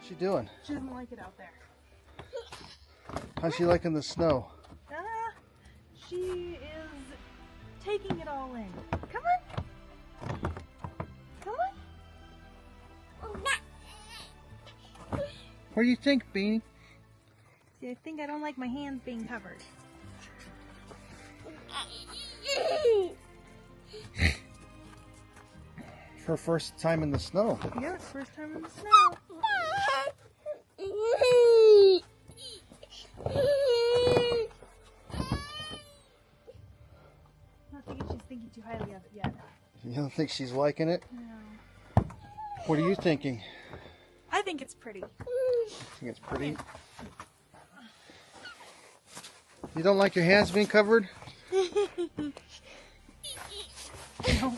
What's she doing? She doesn't like it out there. How's she liking the snow? She is taking it all in. Come on. Come on. What do you think, Beanie? See, I think I don't like my hands being covered. Her first time in the snow. Yeah, it's first time in the snow. I don't think she's thinking too highly of it yet. You don't think she's liking it? No. What are you thinking? I think it's pretty. You think it's pretty? You don't like your hands being covered? No.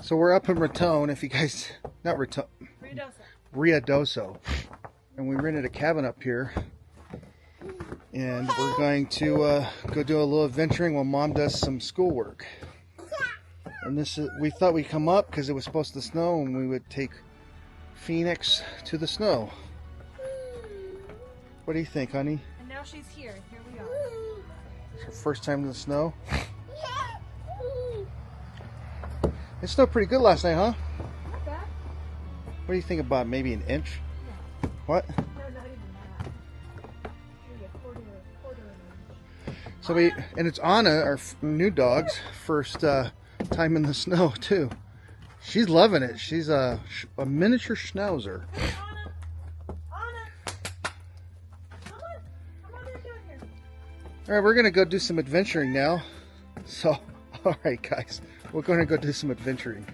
So we're up in Raton, if you guys, not Raton, Ruidoso, and we rented a cabin up here, and we're going to go do a little adventuring while Mom does some schoolwork. And this is, we thought we'd come up because it was supposed to snow, and we would take Phoenix to the snow. What do you think, honey? And now she's here. Here we are. It's her first time in the snow. It snowed pretty good last night, huh? Not bad. What do you think about maybe an inch? No. What? No, not even that. Maybe a quarter of an inch. So we, and it's Anna, our new dog's first time in the snow too. She's loving it. She's a miniature schnauzer. Anna! Anna! Come on! Come on, what are you doing here? All right, we're gonna go do some adventuring now. So, all right, guys, we're gonna go do some adventuring.